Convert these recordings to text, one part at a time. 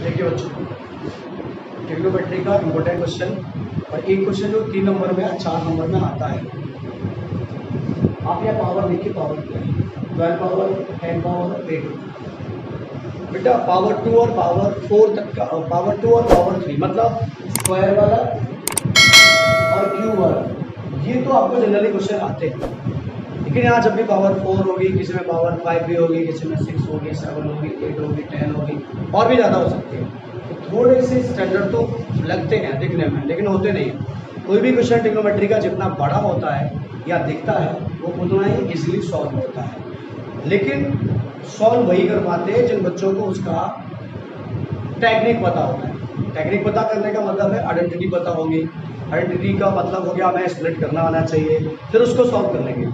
देखिए बच्चों, ट्रिग्नोमेट्री का इम्पोर्टेंट क्वेश्चन और एक क्वेश्चन जो 3 नंबर में 4 नंबर में आता है। आप यहाँ पावर देखिए, पावर 12 पावर 10 पावर 8 बेटा, पावर 2 और पावर 4 तक का, पावर 2 और पावर 3 मतलब स्क्वायर वाला और क्यूब वाला, ये तो आपको जनरली क्वेश्चन आते हैं। लेकिन यहाँ जब भी पावर 4 होगी, किसी में पावर 5 भी होगी, किसी में 6 होगी, 7 होगी, 8 होगी, 10 होगी और भी ज़्यादा हो सकती है, तो थोड़े से स्टैंडर्ड तो लगते हैं दिखने में, लेकिन होते नहीं हैं। कोई भी क्वेश्चन ट्रिग्नोमेट्री का जितना बड़ा होता है या दिखता है वो उतना ही इजीली सॉल्व होता है। लेकिन सॉल्व वही कर पाते हैं जिन बच्चों को उसका टेक्निक पता होता है। टेक्निक पता करने का मतलब है आइडेंटिटी पता होगी। आइडेंटिटी का मतलब हो गया हमें स्प्लिट करना आना चाहिए, फिर उसको सॉल्व कर लेंगे।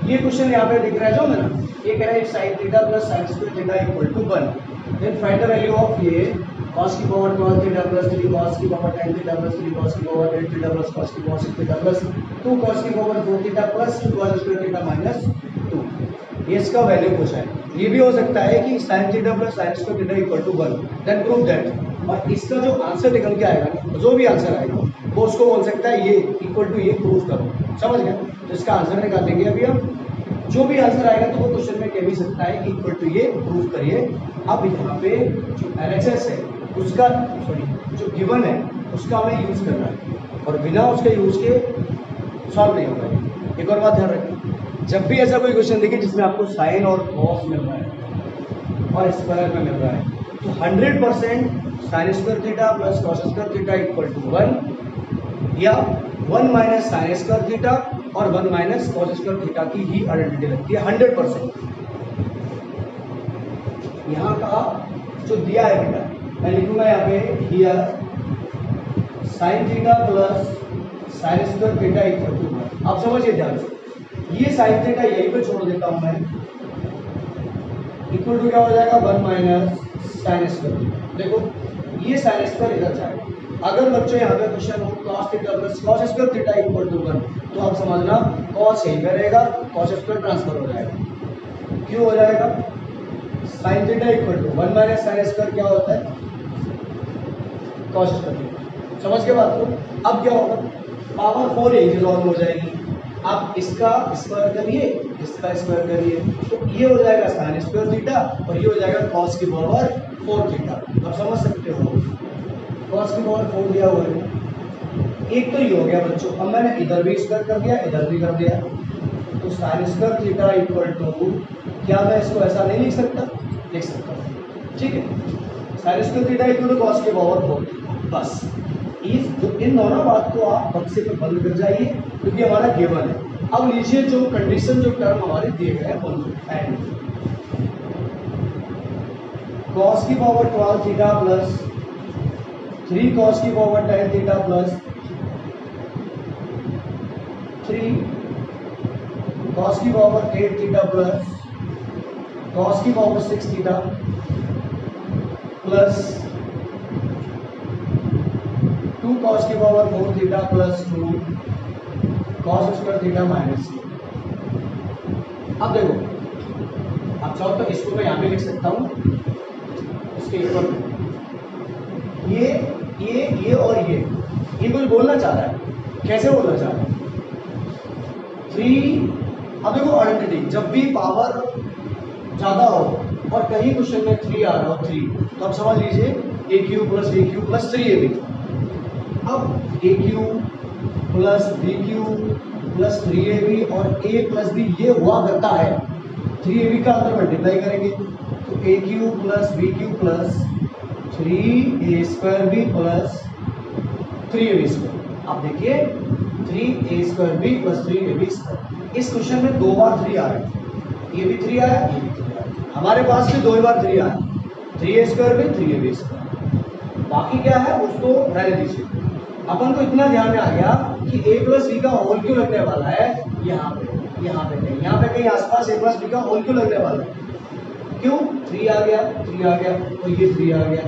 ये क्वेश्चन यहाँ पे दिख रहा है जो मेरा, ये कह रहा है sin theta plus sin square theta equal to 1। Then find the value of ये cos की पावर 12 थीटा प्लस 3 cos की पावर 10 थीटा प्लस 3 cos की पावर 8 थीटा प्लस cos की पावर 6 थीटा प्लस 2 cos की power 4 theta plus 2 cos square theta minus 2। ये इसका value पूछा है। ये भी हो सकता है कि sin theta plus sin square theta equal to 1, then prove that. और इसका जो आंसर निकल के आएगा, जो भी आंसर आएगा वो उसको बोल सकता है ये इक्वल टू ये प्रूव करो। समझ गए? तो इसका आंसर निकालेंगे अभी हम। जो भी आंसर आएगा तो वो क्वेश्चन में कह भी सकता है कि इक्वल टू ये प्रूव करिए। अब यहाँ पे जो एलएचएस है उसका, सॉरी जो गिवन है उसका हमें यूज करना है और बिना उसके यूज के सॉल्व नहीं होगा। एक और बात ध्यान रखें, जब भी ऐसा कोई क्वेश्चन देखिए जिसमें आपको साइन और कॉस मिल रहा है और स्क्वायर में मिल रहा है, तो 100% sine square theta plus cos square theta equal to 1 या 1 माइनस साइन स्क्वायर थीटा और 1 माइनस कॉस स्क्वायर थीटा की ही आइडेंटिटी लगती है 100%। यहाँ का जो दिया है बेटा, मैं लिखूंगा यहाँ पे here sine theta plus sine square theta equal to 1। आप समझिए ध्यान से, ये साइन थीटा यहीं पे छोड़ देता हूं मैं, इक्वल टू क्या हो जाएगा 1 माइनस साइन स्क्वायर। देखो ये साइन स्क्वायर इधर जाएगा। अगर बच्चों यहाँ पे क्वेश्चन हो cos theta plus cos square theta equal to 1, तो आप समझना cos यहीं पे रहेगा, cos स्क्वायर ट्रांसफर हो जाएगा, क्यों हो जाएगा sin theta equal to 1 minus sin square क्या होता है cos स्क्वायर थीटा। समझ के बात को? अब क्या होगा, पावर 4 यही रिजॉल्व हो जाएगी। आप इसका स्क्वायर करिए, इसका स्क्वायर करिए, तो ये हो जाएगा sin स्क्वायर थीटा और ये हो जाएगा cos की पावर 4 थीटा। आप समझ सकते हो, cos की पावर 4 दिया हुआ है। एक तो ये हो गया बच्चों। अब मैंने इधर भी स्क्वायर कर दिया, इधर भी कर दिया, तो sin square theta equal to, क्या मैं इसको ऐसा नहीं लिख सकता? लिख सकता हूँ, ठीक है। sin square theta equal to cos की पावर 4। बस इन दोनों बात को आप बक्से पे बंद कर जाइए क्योंकि हमारा गिवन है। अब लीजिए जो कंडीशन, जो टर्म हमारे दिए गए हैं, एंड cos की पावर 12 थीटा प्लस 3 cos की पावर 10 थीटा प्लस 3 cos की पावर 8 थीटा प्लस cos की पावर 6 थीटा प्लस 2 cos की power 4 theta plus 2 cos square theta minus. अब देखो, आप चाहो तो इसको मैं यहाँ पे लिख सकता हूँ, इसके इक्वल ये और ये कुछ बोलना चाह रहा है। कैसे बोलना चाह रहा है? 3। अब देखो आइडेंटिटी, जब भी पावर ज्यादा हो और कहीं क्वेश्चन में 3 आ रहा हो 3, तो आप समझ लीजिए a क्यूब प्लस 3ab। अब a cube plus b cube plus 3ab और a प्लस b ये हुआ करता है, 3ab का अंदर मल्टीप्लाई करेंगे तो a cube plus b cube plus 3a square b plus 3ab square. आप देखिए 3a square b plus 3ab square. इस क्वेश्चन में 2 बार 3 आ रहा है, ये भी 3 आया, ये भी 3 आया। हमारे पास भी 2 बार 3 आया, 3a स्क्वायर भी 3ab स्क्वायर। बाकी क्या है उसको रहने दीजिए। अपन को इतना ध्यान में आ गया कि a प्लस b का होल क्यों लगने वाला है, यहाँ पे कहीं आसपास a प्लस b का होल क्यों लगने वाला है? क्यों? 3 आ गया और ये 3 आ गया।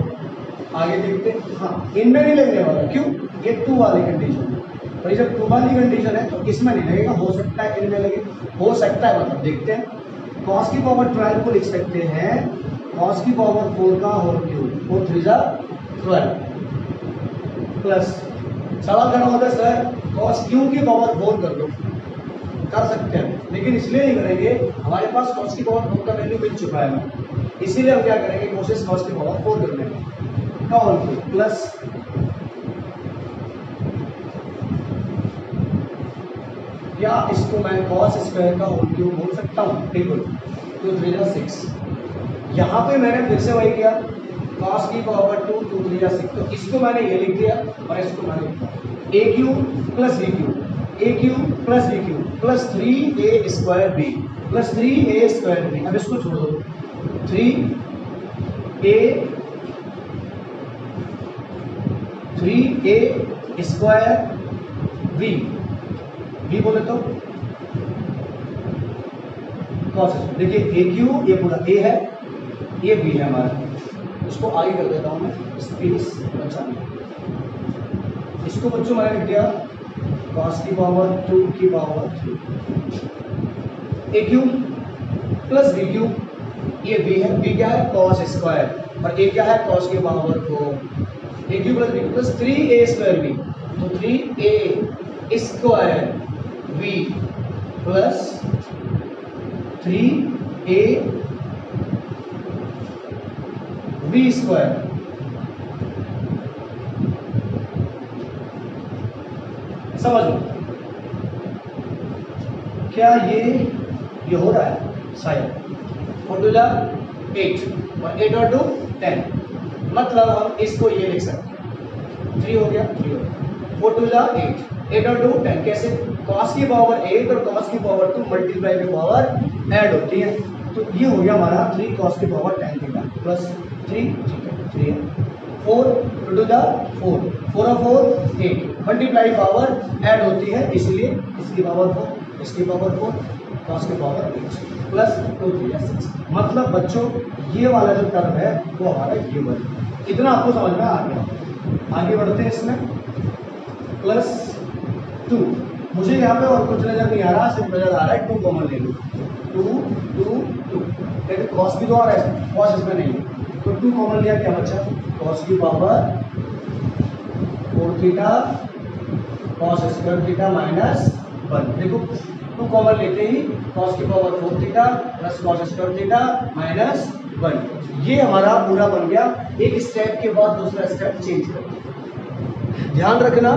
आगे देखते हैं, हाँ इनमें नहीं लगने वाला। क्यों? ये 2 वाली कंडीशन है, और जब 2 वाली कंडीशन है तो इसमें नहीं लगेगा। हो सकता है इनमें लगे, हो सकता है, मतलब देखते हैं। cos की पावर 12 को लिख सकते हैं कॉस की पावर 4 का होल क्यूब, 4 3 जा 12 प्लस, सवाल करना होता है सर कॉस क्यूब की पावर 4 कर दो, कर सकते हैं लेकिन इसलिए नहीं करेंगे, हमारे पास कॉस की पावर 4 का वैल्यू मिल चुका है, इसीलिए हम क्या करेंगे, कोशिश कॉस की पावर 4 करने का होल क्यूब प्लस, या इसको मैं कॉस स्क्वायर का होल क्यूब बोल सकता हूँ, बिल्कुल, 2 3 जा 6। यहाँ पे मैंने फिर से वही किया, कॉस की पावर 2 2 3 जा 6, तो इसको मैंने ये लिख दिया और इसको मैंने लिखा A cube plus B cube, A cube plus B cube plus 3a square B plus 3a square B. अब इसको छोड़ दो, 3a स्क्वायर बी, बी बोले तो कॉस, देखिए ए क्यूब ये पूरा ए है, ये बी है हमारा, इसको आगे कर देता हूं मैं स्पेस बचाने, इसको बच्चों मैंने लिख दिया कॉस की पावर 2 की पावर 3, ए क्यूब प्लस बी क्यूब, ये बी है, बी क्या है कॉस स्क्वायर, और ए क्या है कॉस की power 4, A cube plus B plus 3a square B, तो 3a square B plus 3a B square. समझ लो क्या ये हो रहा है, शायद 4 2 जा 8 और 8 और 2 10, मतलब हम इसको ये लिख सकते हैं, 3 हो गया 3 हो गया, 4 2 जा 8 8 और 2 10, कैसे, कॉस की पावर 8 और कॉस की पावर 2 मल्टीप्लाई की पावर ऐड होती है, तो ये हो गया हमारा 3 कॉस की पावर 10 थीटा प्लस 3 3 है, 4 2 जा 4 4 और 4 8, मल्टीप्लाई पावर ऐड होती है, इसलिए इसकी पावर 4 इसकी पावर 4 कॉस की पावर 8 प्लस 2 3 या 6, मतलब बच्चों ये वाला जो टर्म है वो हमारा ये वाला, इतना आपको समझ में आ गया। आगे बढ़ते हैं इसमें, प्लस 2, मुझे यहाँ पे और कुछ नजर नहीं आ रहा, सिर्फ नजर आ रहा है 2 कॉमन ले लो, 2 2 2, लेकिन कॉस भी तो आ रहा है, कॉस इसमें नहीं है, तो 2 कॉमन लिया, क्या बचा कॉस की power 4 theta cos square theta minus 1, देखो 2 कॉमन लेते ही कॉस की power 4 theta plus cos square theta minus 1, ये हमारा पूरा बन गया। एक स्टेप के बाद दूसरा स्टेप चेंज कर, ध्यान रखना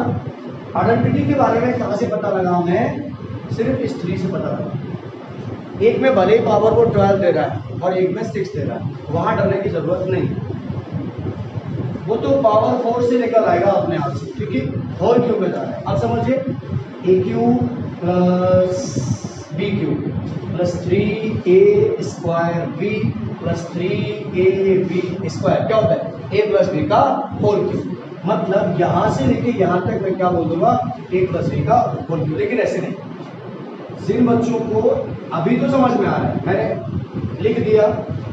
आइडेंटिटी के बारे में कहाँ से पता लगाऊं मैं, सिर्फ इस 3 से पता लगा, एक में भले ही पावर वो 12 दे रहा है और एक में 6 दे रहा है, वहां डरने की जरूरत नहीं, वो तो पावर 4 से निकल आएगा अपने आप से, क्योंकि होल क्यूब में जा रहा है। अब समझिए A cube plus B cube plus 3a square B plus 3ab square, क्या होता है a प्लस बी का होल क्यूब, मतलब यहां से लेके यहां तक मैं क्या बोल दूंगा a प्लस बी का होल क्यूब, लेकिन ऐसे नहीं। जिन बच्चों को अभी तो समझ में आ रहा है, मैंने लिख दिया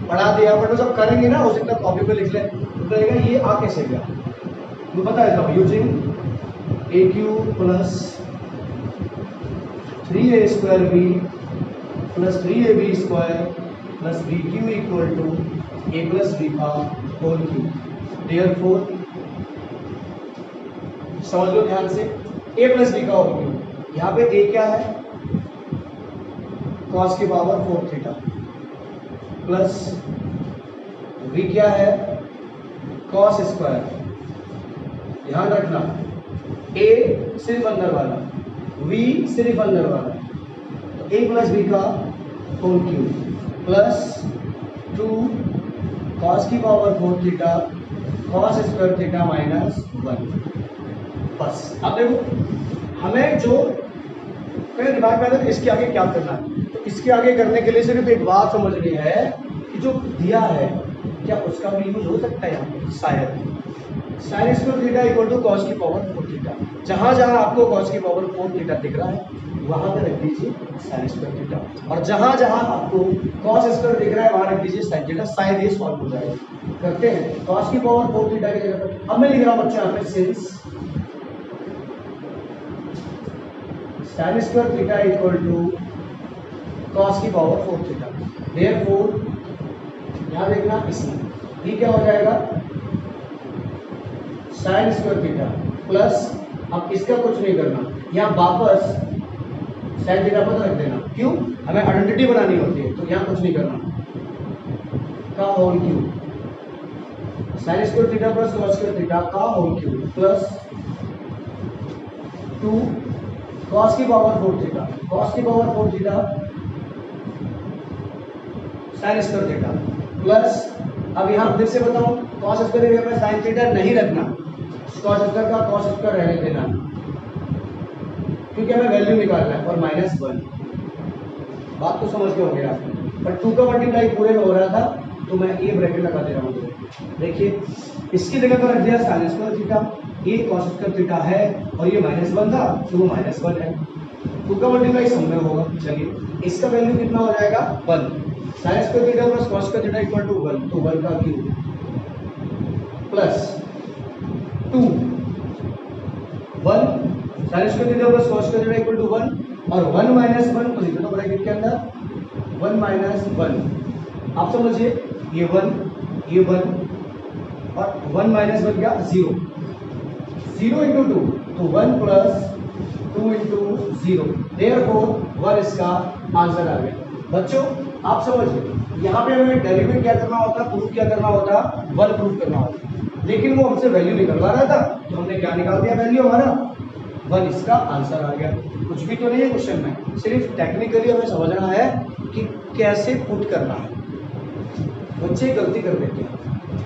पढ़ा दिया, बट वो जब करेंगे ना उसे तक कॉपी पे लिख ले, तो कहेगा ये आ कैसे गया, तो बता देता हूँ, using A cube plus 3a square B plus 3ab square plus B cube equal to A plus B का होल क्यूब, देयरफॉर समझ लो ध्यान से, a प्लस बी का होल क्यूब, यहाँ पे a क्या है कॉस की पावर 4 थीटा प्लस v क्या है कॉस स्क्वायर, ध्यान रखना a सिर्फ अंदर वाला, v सिर्फ अंदर वाला, तो a प्लस बी का होल क्यूब प्लस 2 कॉस की power 4 theta cos square theta minus 1, बस। अब देखो हमें जो कहीं दिमाग में आता है इसके आगे क्या करना है, तो इसके आगे करने के लिए सिर्फ एक बात समझनी है कि जो दिया है क्या उसका भी यूज हो सकता है यहाँ पे, शायद sine square theta equal to cos की पावर 4 थीटा, जहां जहां आपको कॉस की पावर 4 थीटा दिख रहा है वहां पे रख दीजिए साइन स्क्वायर थीटा, और जहां जहां आपको कॉस स्क्वायर दिख रहा है वहां रख दीजिए साइन थीटा, शायद ये सॉल्व हो जाएगा। करते हैं कॉस की पावर 4 थीटा की जगह पर, अब मैं लिख रहा हूं बच्चों यहाँ पे since sine square theta equal to cos की पावर 4 थीटा, देयरफॉर यहाँ देखना इसमें, ये क्या हो जाएगा साइन स्क्वायर थीटा प्लस, अब इसका कुछ नहीं करना, यहाँ वापस साइन थीटा पर रख देना, क्यों, हमें आइडेंटिटी बनानी होती है, तो यहाँ कुछ नहीं करना, का whole cube, sine square theta plus cos square theta का होल क्यूब प्लस 2 कॉस की पावर 4 थीटा, कॉस की power 4 theta sine square theta plus, अब यहाँ फिर से बताऊं, कॉस स्क्वायर की जगह पे साइन थीटा नहीं रखना, कॉस स्क्वायर का कॉस स्क्वायर रहने देना, क्योंकि हमें वैल्यू निकालना है, और -1, बात तो समझ के होंगे आप, पर 2 का मल्टीप्लाई पूरे में हो रहा था तो मैं ये ब्रैकेट लगा दे रहा हूँ। देखिए इसकी जगह पर रख दिया साइन स्क्वायर थीटा, ये कॉस स्क्वायर थीटा है और ये -1 था तो वो -1 है, 2 का मल्टीप्लाई सब में होगा। चलिए इसका वैल्यू कितना हो जाएगा 1, sine square theta plus cos square theta equal to 1, तो 1 का cube plus 2 1 sine square theta plus cos square theta equal to 1 और 1 - 1 तो लिख दो ब्रैकेट के अंदर 1 - 1, आप समझिए ये 1 और 1 - 1 क्या 0, 0 × 2 तो 1 + 2 × 0, देयरफॉर 1 इसका आंसर आ गया। बच्चों आप समझिए यहाँ पे हमें डेरिवेट क्या करना होता, प्रूफ क्या करना होता, 1 प्रूफ करना होता, लेकिन वो हमसे वैल्यू निकलवा रहा था तो हमने क्या निकाल दिया, वैल्यू हमारा 1 इसका आंसर आ गया। कुछ भी तो नहीं है क्वेश्चन में, सिर्फ टेक्निकली हमें समझना है कि कैसे पुट करना है। बच्चे गलती कर देते हैं,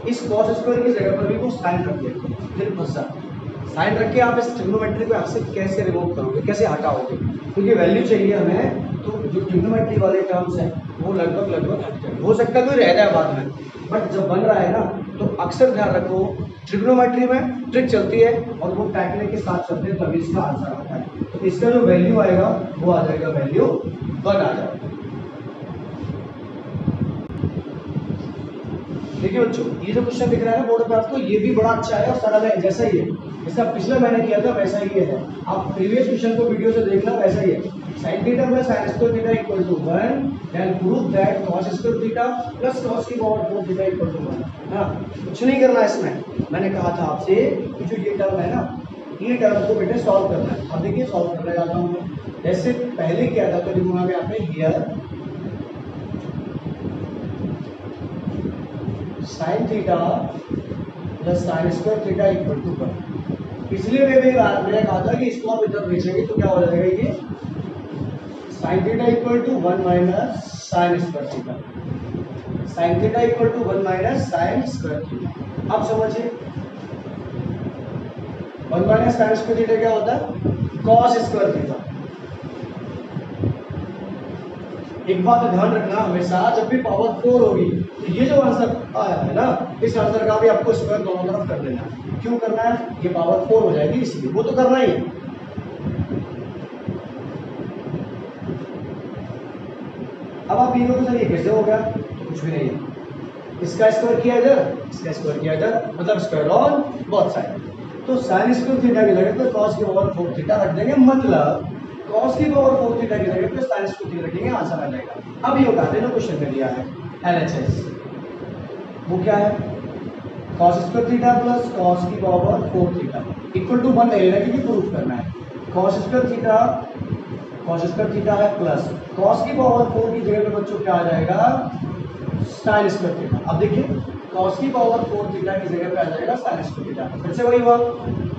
इस कॉस स्क्वायर की जगह पर भी वो साइन रख देते हैं, फिर फंसा साइन रख के आप इस ट्रिग्नोमेट्री को आपसे कैसे रिमूव करोगे, कैसे हटाओगे, क्योंकि वैल्यू चाहिए हमें, तो जो ट्रिग्नोमेट्री वाले टर्म्स हैं वो लगभग हट जाए, हो सकता है कोई रह जाए बाद में, बट जब बन रहा है ना तो अक्सर ध्यान रखो ट्रिग्नोमेट्री में ट्रिक चलती है और वो टेक्निक के साथ चलते हैं तभी इसका आंसर आता है। तो इसका जो वैल्यू आएगा वो आ जाएगा वैल्यू 1 आ जाएगा। देखिए बच्चों ये जो क्वेश्चन दिख रहा है ना बोर्ड पे आपको, ये भी बड़ा अच्छा है और सरल है, जैसा ही है जैसा पिछला मैंने किया था वैसा ही है, आप प्रीवियस क्वेश्चन को वीडियो से देखना, वैसा ही है। sin theta plus sin square theta equal to 1, then prove that cos square theta plus cos की पावर 4 थीटा इक्वल टू 1। हां कुछ नहीं करना है इसमें, मैंने कहा था आपसे कि जो ये टर्म है ना, ये टर्म को बेटे सॉल्व करना है। अब देखिए सॉल्व करने जाता हूं मैं, जैसे पहले किया था तो लिखूंगा मैं यहाँ पे here sin theta plus sin square theta equal to 1। इसलिए मैंने कहा था कि इसको आप इधर भेजेंगे तो क्या हो जाएगा, ये sin theta equal to 1 minus sin square theta, sin theta equal to 1 minus sin square theta. अब समझिए 1 माइनस sin स्क्वायर थीटा क्या होता है, cos स्क्वायर थीटा। एक बात ध्यान रखना हमेशा, जब भी पावर 4 होगी तो ये जो आंसर आया है ना, इस आंसर का भी आपको स्क्वायर दोनों तरफ कर देना है। क्यों करना है, ये पावर 4 हो जाएगी इसलिए, वो तो करना ही है। अब आप ये लोग सर ये कैसे हो गया, तो कुछ भी नहीं है, इसका स्क्वायर किया इधर, इसका स्क्वायर किया इधर, मतलब स्क्वायर ऑन बोथ साइड। तो sin स्क्वायर थीटा की जगह पे cos की पावर 4 थीटा रख देंगे, मतलब cos की पावर 4 थीटा की जगह पे sin स्क्वायर थीटा रखेंगे, आंसर आ जाएगा। अब ये बता देना क्वेश्चन में दिया है LHS, वो क्या है, cos square theta plus cos की पावर 4 थीटा इक्वल टू 1 ले लेना क्योंकि प्रूफ करना है। cos स्क्वायर थीटा है प्लस cos की पावर 4 की जगह पे बच्चों क्या आ जाएगा, sin स्क्वायर थीटा। अब देखिए cos की पावर 4 थीटा की जगह पे आ जाएगा sin स्क्वायर थीटा, फिर से वही हुआ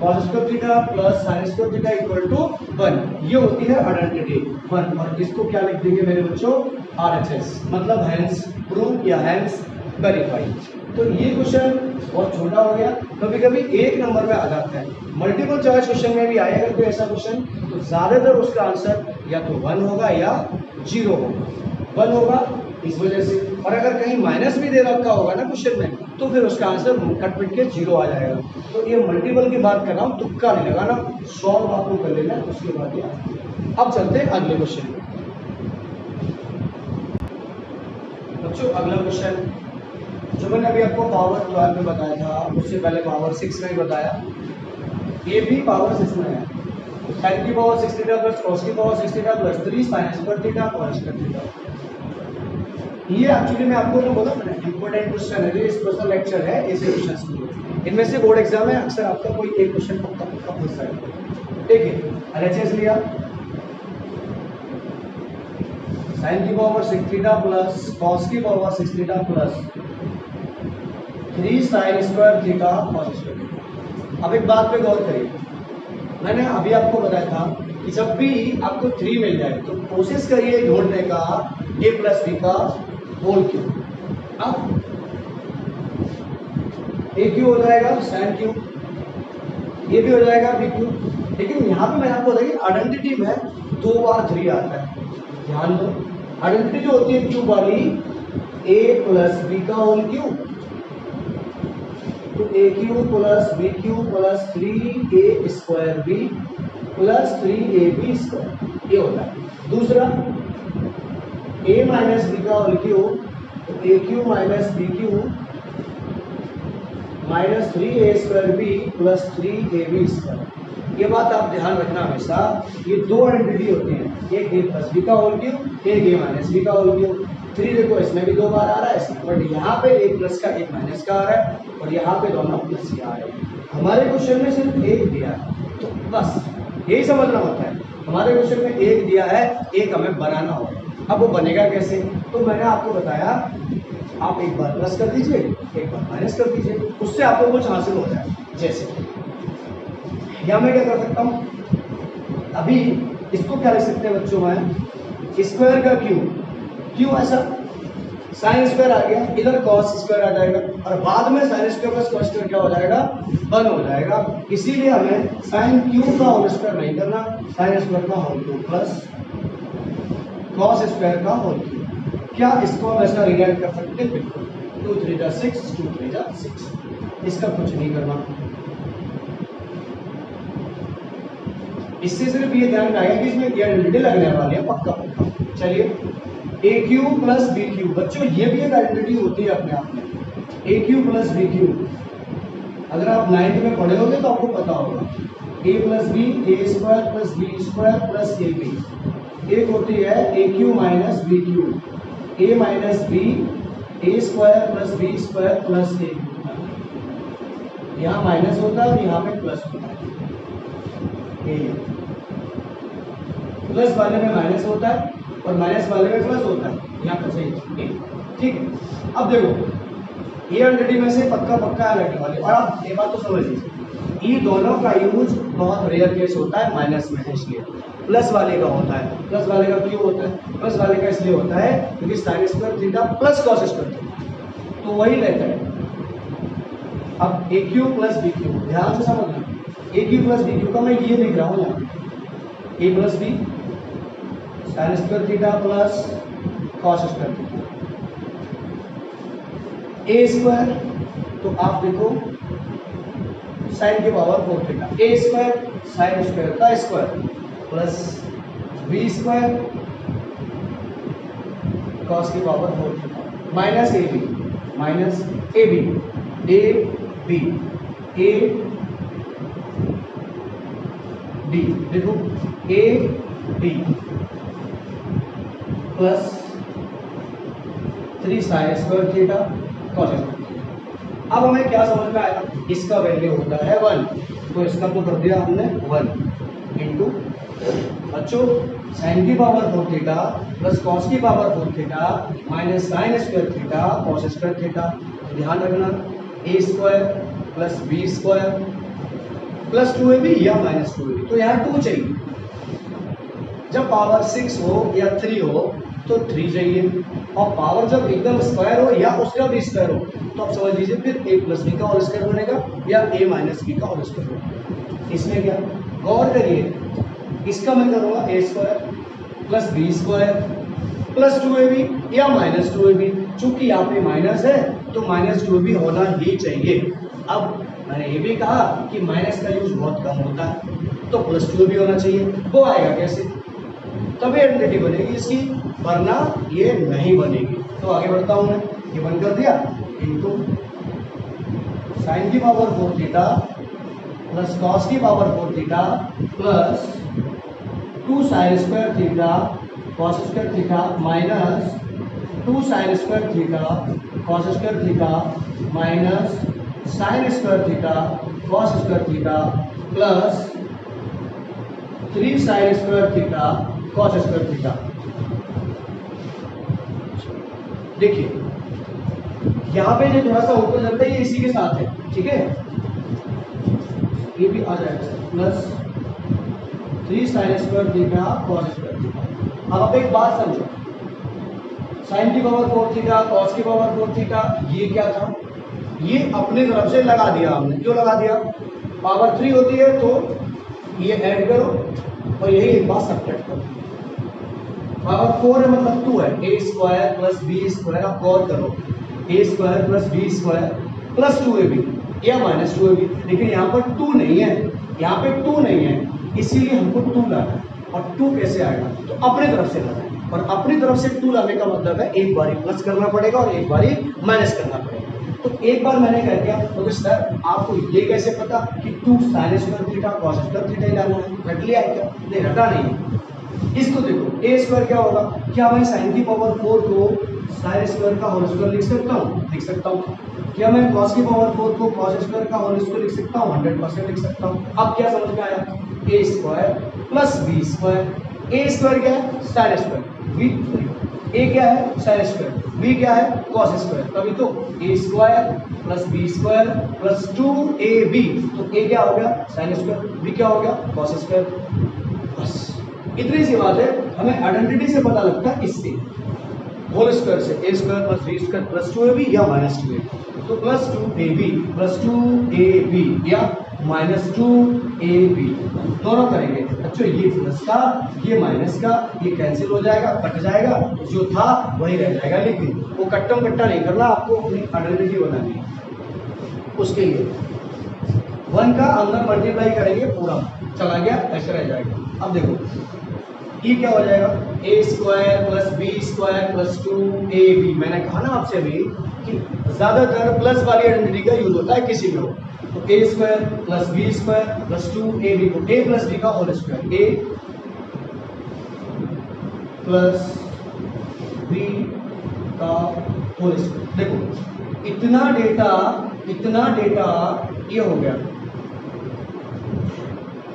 cos square theta plus sin square theta equal to 1, ये होती है आइडेंटिटी 1, और इसको क्या लिख देंगे मेरे बच्चों, RHS, मतलब हैंस प्रूव या हैंस वेरीफाई। तो ये क्वेश्चन बहुत छोटा हो गया, कभी कभी 1 नंबर में आ जाता है, मल्टीपल चॉइस क्वेश्चन में भी आएगा कोई ऐसा क्वेश्चन तो ज्यादातर उसका आंसर या तो 1 होगा या 0 होगा, 1 होगा इस वजह से, और अगर कहीं माइनस भी दे रखा होगा ना क्वेश्चन में तो फिर उसका आंसर कट पिट के 0 आ जाएगा। तो ये मल्टीपल की बात कर रहा हूँ, तुक्का नहीं लगाना, सॉल्व आपको कर लेना उसके बाद ही। अब चलते हैं अगले क्वेश्चन में। बच्चों अगला क्वेश्चन जो मैंने अभी आपको पावर 12 में बताया था, उससे पहले पावर 6 में ही बताया, ये भी पावर 6 में है। sin की पावर 6 थीटा प्लस cos की power 6 theta plus 3 sin square theta cos square theta. ये एक्चुअली मैं आपको जो बोला मैंने इंपॉर्टेंट क्वेश्चन है, ये स्पेशल लेक्चर है ऐसे क्वेश्चंस के लिए। इनमें से बोर्ड एग्जाम में अक्सर आपका कोई एक क्वेश्चन पक्का पक्का फंस जाएगा। ठीक है, एलएचएस लिया, साइन की पावर 6 थीटा प्लस कॉस की power 6 theta plus 3 sine square theta cos square theta. अब एक बात पे गौर करिए, मैंने अभी आपको बताया था कि जब भी आपको 3 मिल जाए तो कोशिश करिए ढूंढने का a प्लस बी का होल क्यूब। अब a क्यूब हो जाएगा साइन क्यूब, ये भी हो जाएगा बी क्यूब। लेकिन यहाँ पे मैंने आपको बताया कि आइडेंटिटी में 2 बार 3 आता है, ध्यान दो। आइडेंटिटी जो होती है क्यूब वाली, a प्लस बी का होल क्यूब, तो a cube plus B cube plus 3a square B plus 3ab square, ये होता है। दूसरा a माइनस बी का होल क्यूब, तो a cube minus B cube minus 3a square B plus 3ab square. ये बात आप ध्यान रखना हमेशा, ये 2 आइडेंटिटी होती हैं, एक a प्लस बी का होल क्यूब, एक a माइनस बी का होल क्यूब। 3 देखो इसमें भी 2 बार आ रहा है इसमें, बट यहाँ पे एक प्लस का एक माइनस का आ रहा है और यहाँ पे दोनों प्लस के आ रहे हैं। हमारे क्वेश्चन में सिर्फ एक दिया है, तो बस यही समझना होता है। हमारे क्वेश्चन में एक दिया है, एक हमें बनाना होगा। अब वो बनेगा कैसे, तो मैंने आपको बताया, आप एक बार प्लस कर दीजिए, एक बार माइनस कर दीजिए, उससे आपको कुछ हासिल हो जाए। जैसे या मैं क्या कर सकता हूँ, अभी इसको क्या लिख सकते हैं बच्चों में, स्क्वायर का क्यूब, क्यों ऐसा, साइन स्क्वायर आ गया, इधर कॉस स्क्वायर आ जाएगा और बाद में sine square plus cos square क्या हो जाएगा, 1 हो जाएगा। इसीलिए हमें साइन क्यूब का होल स्क्वायर नहीं करना, साइन स्क्वायर का whole cube plus cos square का होल क्यूब। क्या इसको हम ऐसा रिराइट कर सकते हैं, बिल्कुल। 2 3 जा 6, 2 3 जा 6, इसका कुछ नहीं करना। इससे सिर्फ ये ध्यान आएगा कि इसमें आइडेंटिटी लगने वाली है, पक्का पक्का। चलिए ए क्यूब प्लस बी क्यूब, बच्चों ये भी एक आइडेंटिटी होती है अपने आप में, ए क्यूब प्लस बी क्यूब। अगर आप 9th में पढ़े होंगे तो आपको पता होगा, A plus B, A square plus B square plus A B. एक होती है A cube minus B cube, A minus B, A square plus B square plus A. यहाँ माइनस होता है और यहाँ पे प्लस होता है, प्लस वाले में माइनस होता है और माइनस वाले में प्लस होता है, यहाँ पर सही। ठीक है, अब देखो ये आइडेंटिटी में से पक्का पक्का लगने वाली। और आप ये बात तो समझ लीजिए, ये दोनों का यूज बहुत रेयर केस होता है, माइनस में है इसलिए। प्लस वाले का होता है, प्लस वाले का क्यों होता है, प्लस वाले का इसलिए होता है क्योंकि sine square theta plus cos square theta, तो वही रहता है। अब A cube plus B cube, ध्यान से समझना, A cube plus B cube का मैं ये लिख रहा हूँ यहाँ, A plus B sine square theta plus cos square theta, A square, तो आप देखो साइन की power 4 theta, A square sine square का square plus B square cos की power 4 theta minus A B, minus A B, A B, A D, देखो A D plus 3 sine square theta cos square. अब हमें क्या समझ में आया, इसका वैल्यू होता है 1, तो इसका तो कर दिया हमने 1 इंटू, बच्चों साइन की पावर 4 थीटा प्लस कॉस की power 4 theta minus sine square theta cos square theta. ध्यान रखना, A square plus B square plus 2ab या माइनस 2ab, तो यहाँ 2 चाहिए। जब पावर 6 हो या 3 हो तो 3 चाहिए, और पावर जब एकदम स्क्वायर हो या उसका भी स्क्वायर हो तो आप समझ लीजिए फिर a प्लस बी का होल स्क्वायर बनेगा या a माइनस बी का होल स्क्वायर बनेगा। इसमें क्या गौर करिए, इसका मैं करूँगा a square plus B square plus 2ab या माइनस 2ab, चूंकि यहाँ पे माइनस है तो माइनस 2ab होना ही चाहिए। अब मैंने ये भी कहा कि माइनस का यूज बहुत कम होता है, तो प्लस 2ab होना चाहिए। वो आएगा कैसे, तभी आइडेंटिटी बनेगी इसकी, वरना ये नहीं बनेगी। तो आगे बढ़ता हूं मैं, ये बन कर दिया इनटू साइन की पावर 4 थीटा प्लस कॉस की power 4 theta plus 2 sine square theta cos square theta minus 2 sine square theta cos square theta minus sine square theta cos square theta plus 3 sine square theta cos square theta. देखिए यहाँ पे जो थोड़ा सा ऊपर चलता है ये इसी के साथ है, ठीक है, ये भी आ जाएगा plus 3 sine square theta cos square theta. अब आप एक बात समझो, साइन की पावर 4 थीटा कॉस की पावर 4 थीटा ये क्या था, ये अपने तरफ से लगा दिया हमने। क्यों लगा दिया, पावर 3 होती है तो ये ऐड करो और यही एक बात सब्ट्रैक्ट करो। पावर 4 है मतलब 2 है, A square plus B square, आप गौर करो, A square plus B square plus 2ab या माइनस 2ab। लेकिन यहाँ पर 2 नहीं है, यहाँ पे 2 नहीं है, इसीलिए हमको 2 लाना है। और 2 कैसे आएगा, तो अपने तरफ से लाना है, और अपनी तरफ से 2 लाने का मतलब है एक बारी प्लस करना पड़ेगा और एक बारी माइनस करना पड़ेगा। तो एक बार मैंने कह दिया तो सर आपको ये कैसे पता कि 2 sine square theta cos square theta ही लाना है, रट लिया है क्या, नहीं रटा नहीं। इसको देखो, ए स्क्वायर क्या होगा, क्या मैं साइन की पावर 4 को साइन स्क्वायर का होल स्क्वायर लिख सकता हूँ, लिख सकता हूँ। क्या मैं कॉस की पावर 4 को कॉस स्क्वायर का होल स्क्वायर लिख सकता हूँ, 100% लिख सकता हूँ। अब क्या समझ में आया, ए square plus B square, a square क्या है साइन स्क्वायर, बी ए क्या है साइन स्क्वायर, बी क्या है कॉस स्क्वायर, तभी तो ए square plus B square plus 2ab, तो ए क्या हो गया साइन स्क्वायर, बी क्या हो गया कॉस स्क्वायर। बस इतनी सी बात है, हमें आइडेंटिटी से पता लगता है, इससे होल स्क्वायर से, A square plus B square plus 2ab या माइनस 2ab, तो प्लस 2ab प्लस 2ab या माइनस 2ab दोनों करेंगे। अच्छा ये प्लस का ये माइनस का ये कैंसिल हो जाएगा, कट जाएगा, जो था वही रह जाएगा। लेकिन वो कट्टम कट्टा नहीं करना, आपको अपनी आइडेंटिटी बनानी है। उसके लिए 1 का अंदर मल्टीप्लाई करेंगे, पूरा चला गया ऐसे रह जाएगा। अब देखो ये क्या हो जाएगा, A square plus B square plus 2ab। मैंने कहा ना आपसे अभी कि ज्यादातर प्लस वाली आइडेंटिटी का यूज होता है किसी में हो, तो ए square plus B square plus 2ab को ए प्लस बी का whole square, a plus B का होल स्क्वायर। देखो इतना डेटा ये हो गया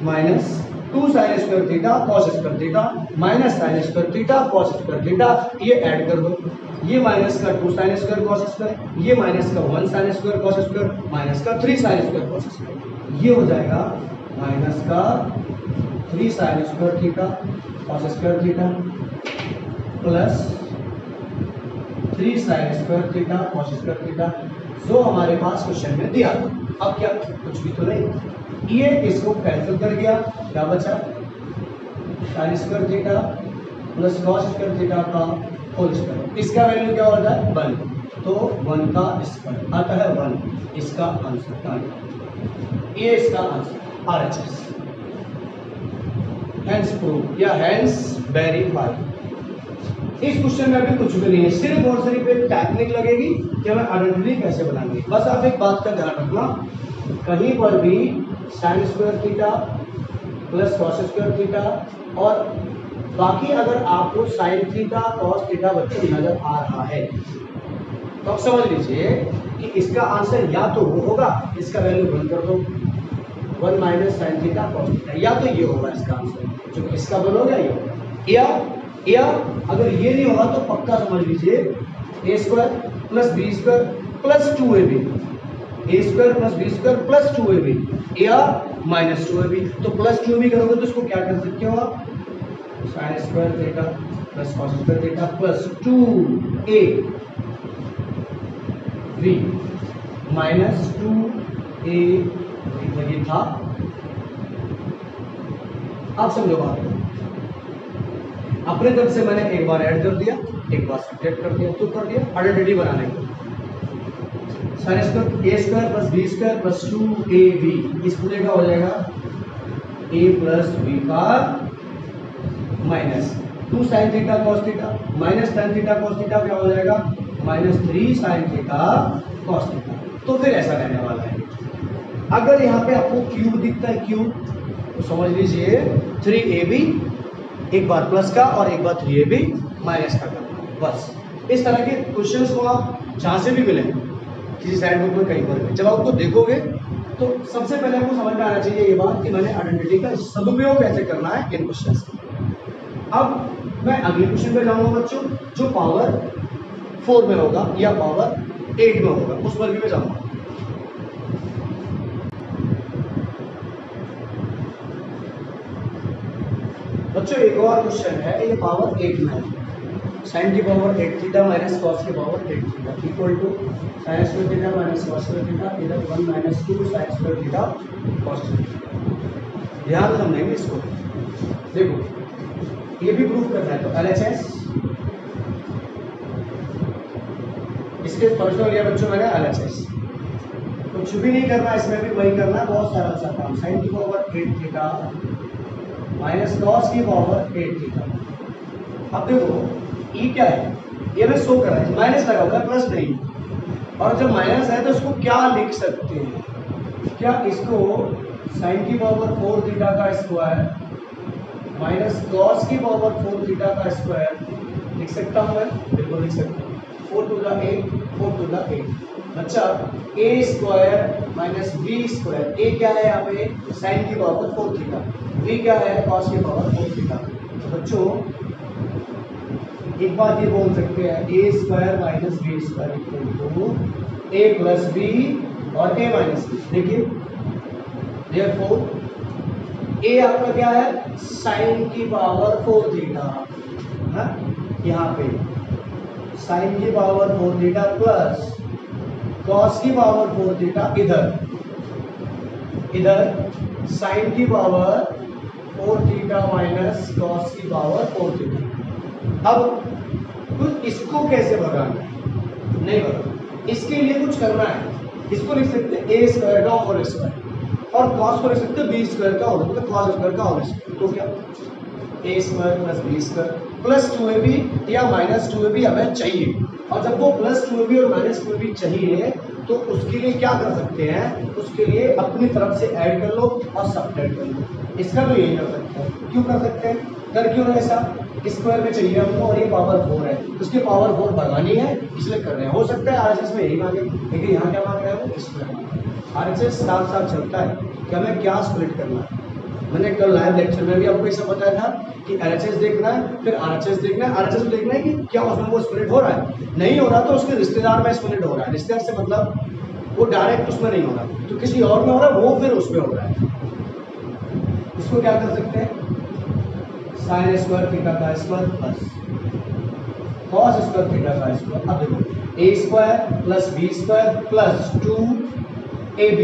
minus 2 sine square theta cos square theta minus sine square theta cos square theta, ये add कर दो, ये माइनस का 2 साइन स्क्वायर कॉस स्क्वायर, ये माइनस का 1 sine square cos square minus का 3 साइन स्क्वायर कॉस स्क्वायर, ये हो जाएगा माइनस का 3 sine square theta cos square theta plus 3 sine square theta cos square theta, जो हमारे पास क्वेश्चन में दिया था। अब क्या कुछ भी तो नहीं, ये इसको कैंसिल कर गया, क्या बचा sign square theta plus cos square theta का होल स्क्वायर, इसका वैल्यू क्या होता है 1, तो 1 का स्क्वायर आता है 1, इसका आंसर, ये इसका आंसर RHS, हेंस प्रूव या हेंस वेरीफाई। इस क्वेश्चन में अभी कुछ भी नहीं है, सिर्फ और सिर्फ एक टेक्निक लगेगी कि हमें आइडेंटिटी कैसे बनानी है। बस आप एक बात का ध्यान रखना, कहीं पर भी sign square theta plus cos square theta और बाकी अगर आपको साइन थीटा कॉस थीटा बच्चों नजर आ रहा है तो आप समझ लीजिए कि इसका आंसर या तो वो होगा, इसका वैल्यू 1 कर दो, 1 minus sine theta cos theta, या तो ये होगा इसका आंसर, जो इसका 1 होगा ये होगा, या अगर ये नहीं होगा तो पक्का समझ लीजिए a square plus B square plus 2ab, a square plus B square plus 2ab या माइनस 2ab। तो प्लस 2ab करोगे तो इसको क्या कर सकते हो आप, sign square theta plus cos square theta plus 2ab minus 2ab ये था। आप समझो बात, अपने तरफ से मैंने एक बार ऐड कर दिया, एक बार सब्ट्रैक्ट कर दिया, तो कर दिया आइडेंटिटी बनाने को। Sine square a square plus B square plus 2ab, इस पूरे का हो जाएगा a प्लस बी का minus 2 sine theta cos theta minus sine theta cos theta क्या हो जाएगा minus 3 sine theta cos theta. तो फिर ऐसा रहने वाला है, अगर यहाँ पे आपको क्यूब दिखता है क्यूब, तो समझ लीजिए 3ab, एक बार प्लस का और एक बार 3ab माइनस का करना, बस इस तरह के क्वेश्चंस को आप जहाँ से भी मिले, किसी साइड बुक में कहीं पर भी, जब आपको देखोगे तो सबसे पहले आपको समझ में आना चाहिए ये बात कि मैंने आइडेंटिटी का सदुपयोग कैसे करना है इन क्वेश्चंस का। अब मैं अगले क्वेश्चन पे जाऊंगा बच्चों, जो पावर 4 में होगा या पावर 8 में होगा, उस पर भी मैं जाऊंगा। बच्चों एक और क्वेश्चन है, ये पावर 8 में है। साइन की पावर 8 थीटा माइनस कॉस की power 8 theta equal to sine square theta minus cos square theta, इधर 1 minus 2 sine square theta cos theta. ध्यान समझेंगे इसको। देखो ये भी प्रूफ करना है, तो LHS इसके फर्स्ट हो गया बच्चों मैंने LHS, कुछ भी नहीं करना, इसमें भी वही करना है, बहुत सारा सा काम। साइन की पावर 8 थीटा माइनस कॉस की पावर 8 थीटा। अब देखो ये क्या है, ये मैं शो कर रहा है, माइनस लगा हुआ है, प्लस नहीं। और जब माइनस है तो इसको क्या लिख सकते हैं, क्या इसको साइन की पावर 4 थीटा का स्क्वायर माइनस कॉस की पावर 4 थीटा का स्क्वायर लिख सकता हूँ मैं? बिल्कुल लिख सकता हूँ। 4 टू द 8, 4 टू द 8। बच्चा a square minus B square, a क्या है यहाँ पे साइन की पावर 4 थीटा, b क्या है कॉस की पावर 4 थीटा। तो बच्चों एक बात ये बोल सकते हैं, a square minus B square equal to A plus b और ए माइनस बी। देखिए देयरफॉर ए आपका क्या है साइन की पावर 4 थीटा, यहाँ पे साइन की पावर 4 थीटा प्लस कॉस की पावर 4 थीटा, इधर साइन की पावर 4 थीटा माइनस कॉस की पावर 4 थीटा। अब कुछ इसको कैसे भगाना है, नहीं भगाना, इसके लिए कुछ करना है। इसको लिख सकते हैं ए स्क्वायर का होल स्क्वायर और कॉस को लिख सकते हैं बी स्क्वायर का होल, मतलब कॉस स्क्वायर का होल स्क्वायर। तो क्या a square plus B square plus 2ab या माइनस 2ab हमें चाहिए। और जब वो प्लस 2ab और माइनस 2ab चाहिए तो उसके लिए क्या कर सकते हैं, उसके लिए अपनी तरफ से ऐड कर लो और सब्ट्रैक्ट कर लो। इसका तो यही कर सकते हैं। क्यों कर सकते हैं, कर क्यों रहे ऐसा, स्क्वायर में चाहिए हमको और ये पावर 4 है, उसकी पावर 4 भगानी है इसलिए कर रहे हैं। हो सकता है आरएचएस में यही मांगे, लेकिन यहाँ क्या मांग रहे हैं वो स्क्वायर। आरएचएस साथ साथ चलता है कि हमें क्या स्प्लिट करना है। मैंने कल लाइव लेक्चर में भी आपको ऐसा बताया था कि एलएचएस देखना है, फिर आरएचएस देखना है। आरएचएस देखना है कि क्या उसमें वो स्प्लिट हो रहा है, नहीं हो रहा तो उसके रिश्तेदार में स्प्लिट हो रहा है। रिश्तेदार से मतलब वो डायरेक्ट उसमें नहीं हो रहा तो किसी और में हो रहा है, वो फिर उसमें हो रहा है। इसको क्या कर सकते हैं, साइन स्क्वायर थीटा का square plus cos square theta का स्क्वायर। अब देखो a square plus B square plus 2ab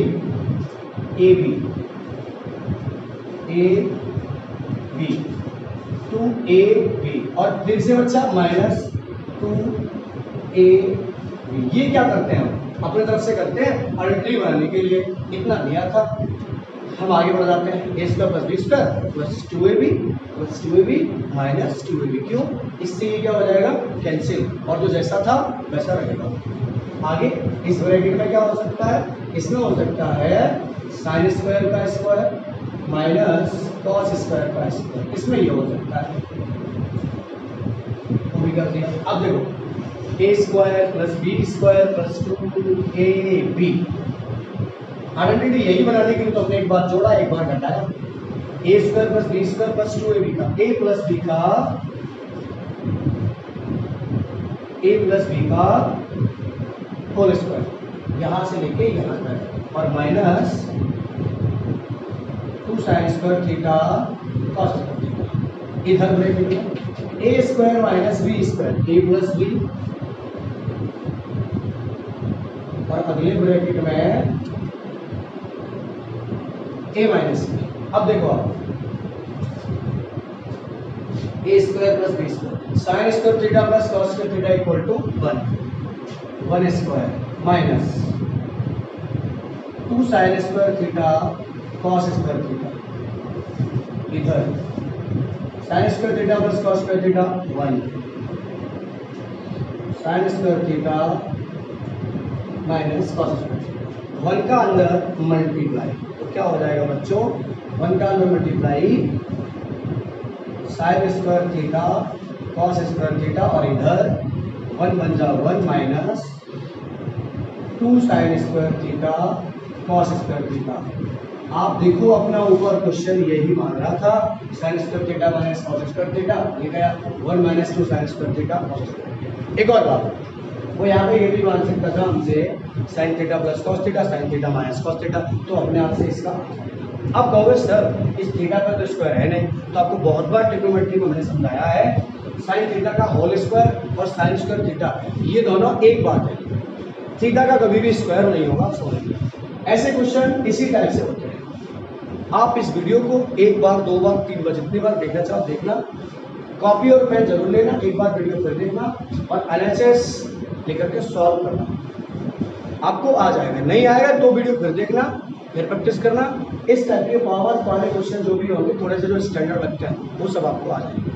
और फिर से बच्चा माइनस 2ab। ये क्या करते हैं, हम अपने तरफ से करते हैं आइडेंटिटी बनाने के लिए। इतना दिया था, हम आगे बढ़ जाते हैं। A square plus B square plus 2ab minus 2ab। क्यों, इससे ये क्या हो जाएगा कैंसिल, और जो जैसा था वैसा रहेगा। आगे इस ब्रैकेट में क्या हो सकता है, इसमें हो सकता है साइन स्क्वायर का स्क्वायर माइनस कॉस स्क्वायर का स्क्वायर, इसमें ये हो सकता है। वो भी कर दिया। अब देखो a square plus B square plus 2ab। Identity यही बनाने के लिए तो हमने एक बार जोड़ा एक बार घटाया। A square plus B square plus 2ab का ए प्लस बी का होल स्क्वायर यहां से लेके यहां तक और minus 2 sine square theta cos square theta. इधर ब्रैकेट में a square minus B square a plus b और अगले ब्रैकेट में ए माइनस बी। अब देखो आप a square plus B square sine square theta plus cos square theta equal to 1 square minus 2 sine square theta cos square theta. इधर sine square theta plus cos square theta 1 sine square theta minus cos square 1 का अंदर multiply, तो क्या हो जाएगा बच्चों 1 का अंदर multiply sign square theta cos square theta और इधर 1 बन जा 1 minus 2 sine square theta cos square theta. आप देखो अपना ऊपर क्वेश्चन यही मान रहा था, sign square theta minus cos square theta, ये गया 1 minus 2 sine square theta cos square. एक और बात, वो यहाँ पे ये भी मान सकता था हमसे sign theta plus cos theta, sine theta minus cos theta, तो अपने आप से इसका आप कहोगे सर इस थीटा का तो स्क्वायर है नहीं, तो आपको बहुत बार ट्रिग्नोमेट्री में मैंने समझाया है साइन थीटा का होल स्क्वायर और साइन स्क्वायर थीटा ये दोनों एक बात है, थीटा का कभी भी स्क्वायर नहीं होगा। सॉरी, ऐसे क्वेश्चन इसी टाइप से होते हैं। आप इस वीडियो को एक बार, दो बार, तीन बार, जितनी बार देखना चाहो देखना, कॉपी और पेन जरूर लेना, एक बार वीडियो फिर देखना और एलएचएस लेकर के सॉल्व करना, आपको आ जाएगा। नहीं आएगा तो वीडियो फिर देखना, फिर प्रैक्टिस करना। इस टाइप के पावर वाले क्वेश्चन जो भी होंगे थोड़े से जो स्टैंडर्ड लगते हैं वो सब आपको आ जाएंगे।